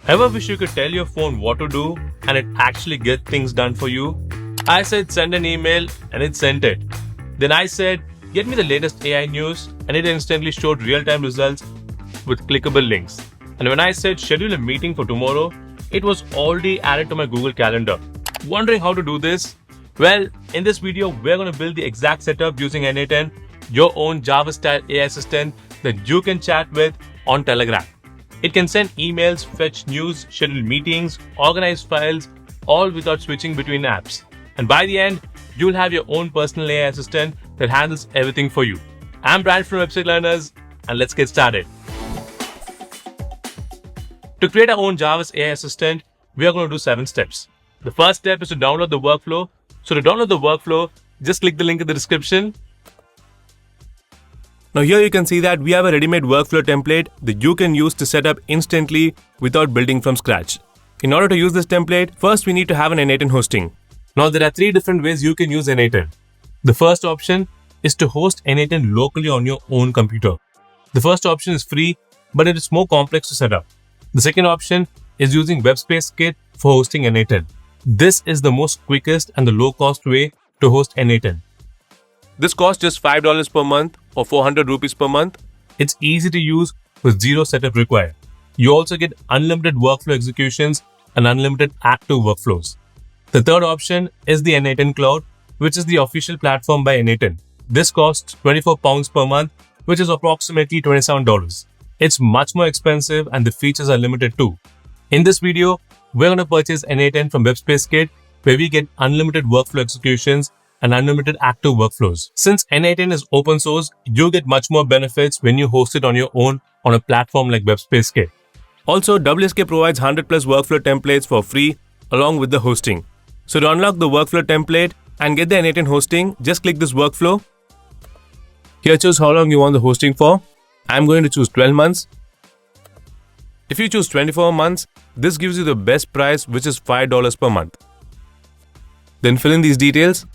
Ever wish you could tell your phone what to do and it actually get things done for you? I said send an email and it sent it. Then I said get me the latest AI news and it instantly showed real-time results with clickable links. And when I said schedule a meeting for tomorrow, it was already added to my Google Calendar. Wondering how to do this? Well, in this video, we're going to build the exact setup using N8N, your own Java-style AI assistant that you can chat with on Telegram. It can send emails, fetch news, schedule meetings, organize files, all without switching between apps. And by the end, you'll have your own personal AI assistant that handles everything for you. I'm Brad from Website Learners, and let's get started. To create our own Jarvis AI assistant, we are going to do 7 steps. The first step is to download the workflow. So to download the workflow, just click the link in the description. Now here you can see that we have a ready-made workflow template that you can use to set up instantly without building from scratch. In order to use this template, first we need to have an N8N hosting. Now there are 3 different ways you can use N8N. The first option is to host N8N locally on your own computer. The first option is free, but it is more complex to set up. The second option is using WebSpace Kit for hosting N8N. This is the most quickest and the low-cost way to host N8N. This costs just $5 per month or 400 rupees per month. It's easy to use with zero setup required. You also get unlimited workflow executions and unlimited active workflows. The third option is the N8N Cloud, which is the official platform by N8N. This costs £24 per month, which is approximately $27. It's much more expensive and the features are limited too. In this video, we're going to purchase N8N from WebSpace Kit, where we get unlimited workflow executions and unlimited active workflows. Since N8N is open source, you get much more benefits when you host it on your own on a platform like WebSpace Kit. Also, WSK provides 100+ workflow templates for free along with the hosting. So to unlock the workflow template and get the N8N hosting, just click this workflow. Here choose how long you want the hosting for. I'm going to choose 12 months. If you choose 24 months, this gives you the best price, which is $5 per month. Then fill in these details,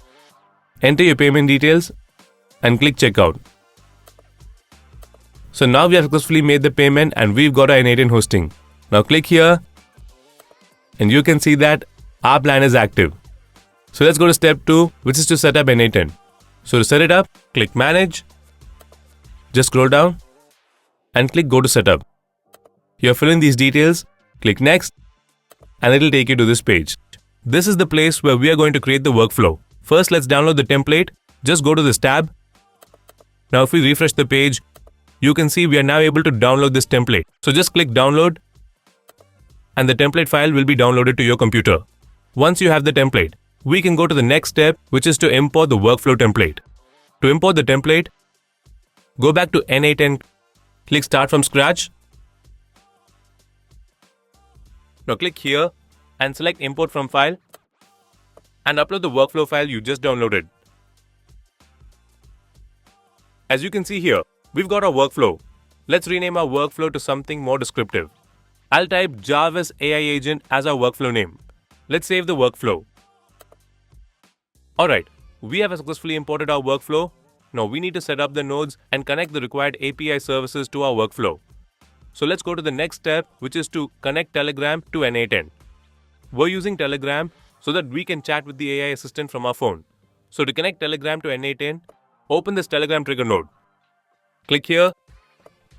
enter your payment details, and click checkout. So now we have successfully made the payment and we've got our N8N hosting. Now click here and you can see that our plan is active. So let's go to step 2, which is to set up N8N. So to set it up, click Manage, just scroll down and click Go to Setup. Here fill in these details, click Next, and it'll take you to this page. This is the place where we are going to create the workflow. First, let's download the template. Just go to this tab. Now if we refresh the page, you can see we are now able to download this template. So just click Download and the template file will be downloaded to your computer. Once you have the template, we can go to the next step, which is to import the workflow template. To import the template, go back to N8N, click Start from Scratch. Now click here and select Import from File and upload the workflow file you just downloaded. As you can see here, we've got our workflow. Let's rename our workflow to something more descriptive. I'll type Jarvis AI Agent as our workflow name. Let's save the workflow. Alright, we have successfully imported our workflow. Now we need to set up the nodes and connect the required API services to our workflow. So let's go to the next step, which is to connect Telegram to N8N. We're using Telegram so that we can chat with the AI assistant from our phone. So to connect Telegram to N8N, open this Telegram trigger node. Click here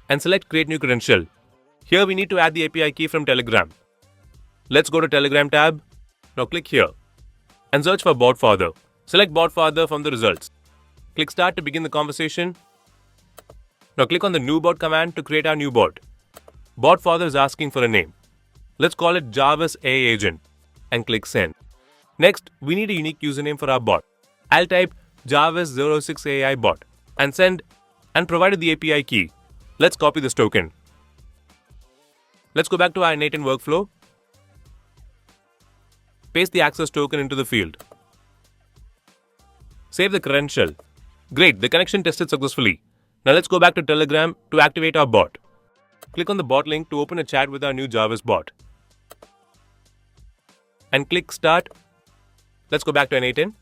and select Create New Credential. Here we need to add the API key from Telegram. Let's go to Telegram tab. Now click here and search for Bot Father. Select Bot Father from the results. Click Start to begin the conversation. Now click on the new bot command to create our new bot. Bot Father is asking for a name. Let's call it Jarvis AI Agent and click Send. Next, we need a unique username for our bot. I'll type Jarvis06AI bot and send and provided the API key. Let's copy this token. Let's go back to our N8N workflow. Paste the access token into the field. Save the credential. Great, the connection tested successfully. Now let's go back to Telegram to activate our bot. Click on the bot link to open a chat with our new Jarvis bot. And click Start. Let's go back to N8N.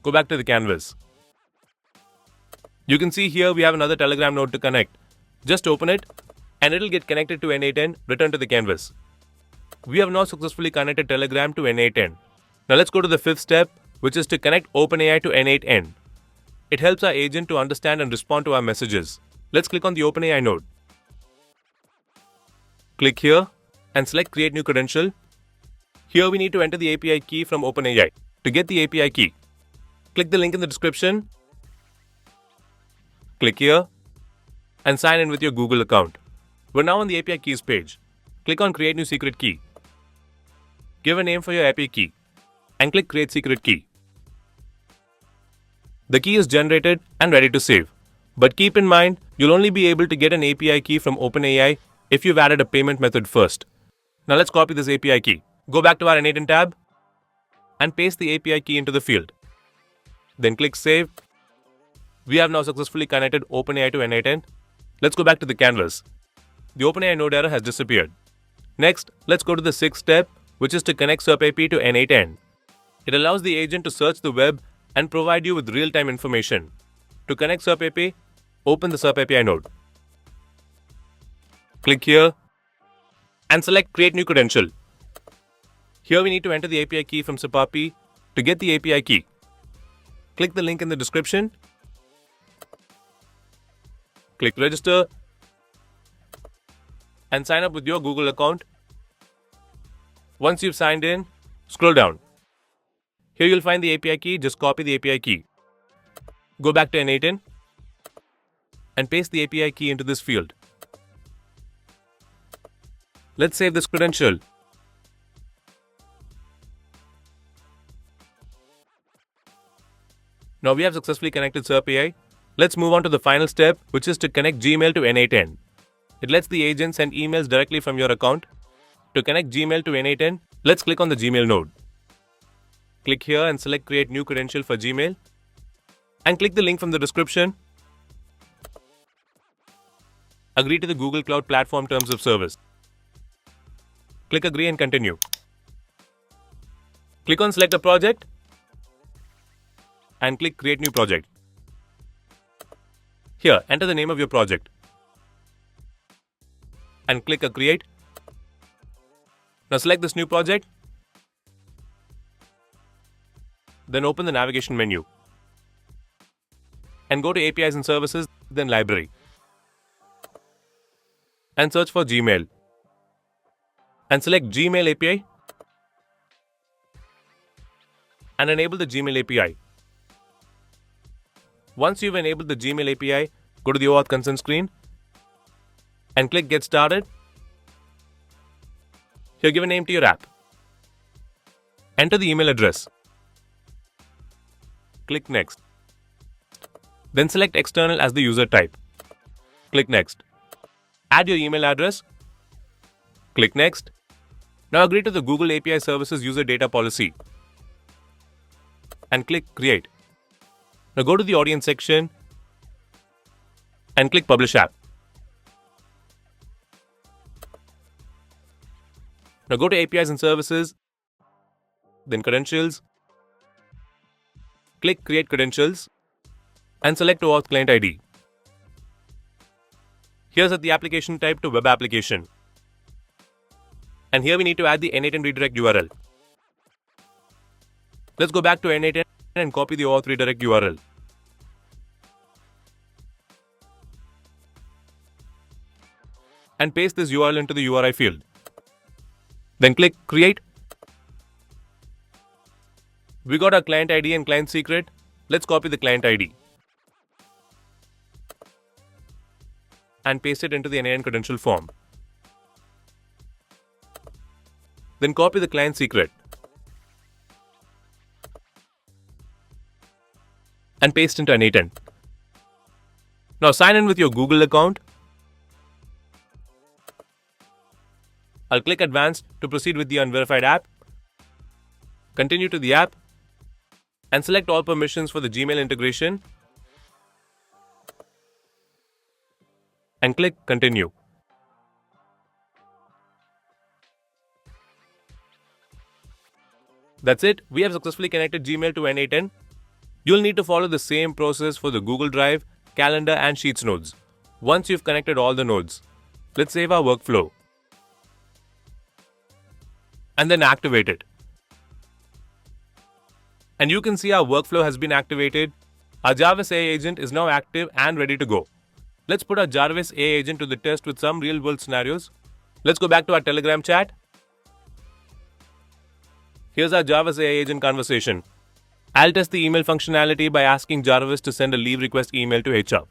Go back to the canvas. You can see here we have another Telegram node to connect. Just open it and it'll get connected to N8N, return to the canvas. We have now successfully connected Telegram to N8N. Now let's go to the fifth step, which is to connect OpenAI to N8N. It helps our agent to understand and respond to our messages. Let's click on the OpenAI node. Click here and select Create New Credential. Here we need to enter the API key from OpenAI. To get the API key, click the link in the description. Click here and sign in with your Google account. We're now on the API keys page. Click on Create New Secret Key. Give a name for your API key and click Create Secret Key. The key is generated and ready to save. But keep in mind, you'll only be able to get an API key from OpenAI if you've added a payment method first. Now let's copy this API key. Go back to our N8N tab and paste the API key into the field. Then click Save. We have now successfully connected OpenAI to N8N. Let's go back to the canvas. The OpenAI node error has disappeared. Next, let's go to the sixth step, which is to connect SerpAPI to N8N. It allows the agent to search the web and provide you with real-time information. To connect SerpAPI, open the SerpAPI node. Click here and select Create New Credential. Here we need to enter the API key from SerpAPI. To get the API key, click the link in the description. Click Register and sign up with your Google account. Once you've signed in, scroll down. Here you'll find the API key. Just copy the API key. Go back to N8N and paste the API key into this field. Let's save this credential. Now we have successfully connected SerpAPI. Let's move on to the final step, which is to connect Gmail to N8N. It lets the agent send emails directly from your account. To connect Gmail to N8N, let's click on the Gmail node. Click here and select Create New Credential for Gmail. And click the link from the description. Agree to the Google Cloud Platform Terms of Service. Click Agree and Continue. Click on Select a Project and click Create New Project. Here, enter the name of your project and click Create. Now select this new project. Then open the navigation menu and go to APIs and Services, then Library. And search for Gmail. And select Gmail API and enable the Gmail API. Once you've enabled the Gmail API, go to the OAuth consent screen and click Get Started. Here, give a name to your app. Enter the email address. Click Next. Then select External as the user type. Click Next. Add your email address. Click Next. Now agree to the Google API Services User Data Policy and click Create. Now go to the Audience section and click Publish App. Now go to APIs and Services, then Credentials. Click Create Credentials and select OAuth Client ID. Here set the application type to Web Application. And here we need to add the N8N redirect URL. Let's go back to N8N and copy the OAuth redirect URL. And paste this URL into the URI field. Then click Create. We got our client ID and client secret. Let's copy the client ID and paste it into the N8N credential form. Then copy the client secret and paste into N8N. Now sign in with your Google account. I'll click Advanced to proceed with the unverified app. Continue to the app and select all permissions for the Gmail integration and click Continue. That's it. We have successfully connected Gmail to N8N. You'll need to follow the same process for the Google Drive, Calendar and Sheets nodes. Once you've connected all the nodes, Let's save our workflow and then activate it. And you can see our workflow has been activated. Our Jarvis AI agent is now active and ready to go. Let's put our Jarvis AI agent to the test with some real-world scenarios. Let's go back to our Telegram chat. Here's our Jarvis AI agent conversation. I'll test the email functionality by asking Jarvis to send a leave request email to HR.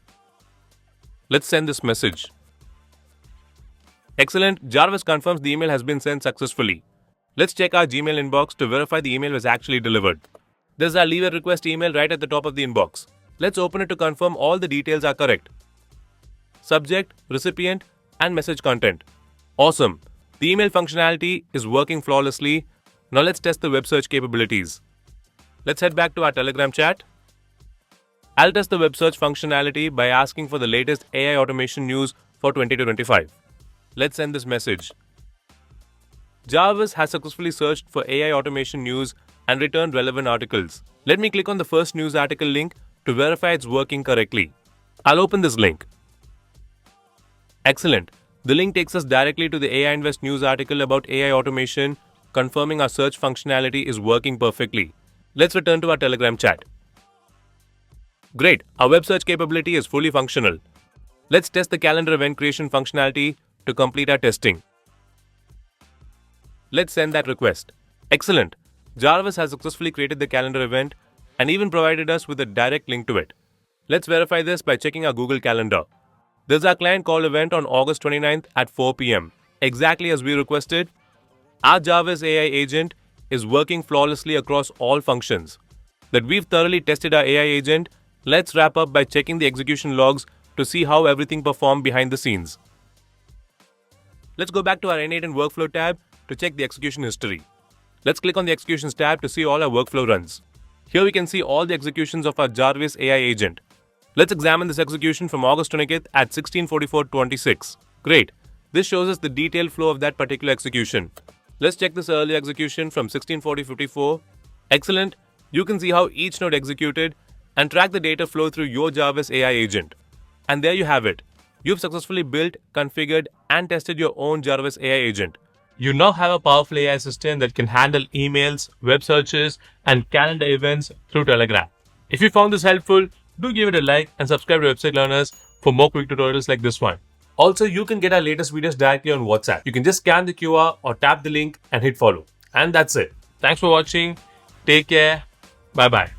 Let's send this message. Excellent, Jarvis confirms the email has been sent successfully. Let's check our Gmail inbox to verify the email was actually delivered. There's our leave a request email right at the top of the inbox. Let's open it to confirm all the details are correct. Subject, recipient, and message content. Awesome. The email functionality is working flawlessly. Now let's test the web search capabilities. Let's head back to our Telegram chat. I'll test the web search functionality by asking for the latest AI automation news for 2025. Let's send this message. Jarvis has successfully searched for AI automation news and returned relevant articles. Let me click on the first news article link to verify it's working correctly. I'll open this link. Excellent. The link takes us directly to the AI Invest news article about AI automation, confirming our search functionality is working perfectly. Let's return to our Telegram chat. Great, our web search capability is fully functional. Let's test the calendar event creation functionality to complete our testing. Let's send that request. Excellent. Jarvis has successfully created the calendar event and even provided us with a direct link to it. Let's verify this by checking our Google Calendar. There's our client call event on August 29th at 4 p.m. Exactly as we requested. Our Jarvis AI agent is working flawlessly across all functions. That we've thoroughly tested our AI agent, let's wrap up by checking the execution logs to see how everything performed behind the scenes. Let's go back to our N8N workflow tab to check the execution history. Let's click on the executions tab to see all our workflow runs. Here we can see all the executions of our Jarvis AI agent. Let's examine this execution from August 20th at 16:44:26. Great. This shows us the detailed flow of that particular execution. Let's check this earlier execution from 16:40:54. Excellent. You can see how each node executed and track the data flow through your Jarvis AI agent. And there you have it. You've successfully built, configured, and tested your own Jarvis AI agent. You now have a powerful AI assistant that can handle emails, web searches, and calendar events through Telegram. If you found this helpful, do give it a like and subscribe to Website Learners for more quick tutorials like this one. Also, you can get our latest videos directly on WhatsApp. You can just scan the QR or tap the link and hit follow. And that's it. Thanks for watching. Take care. Bye-bye.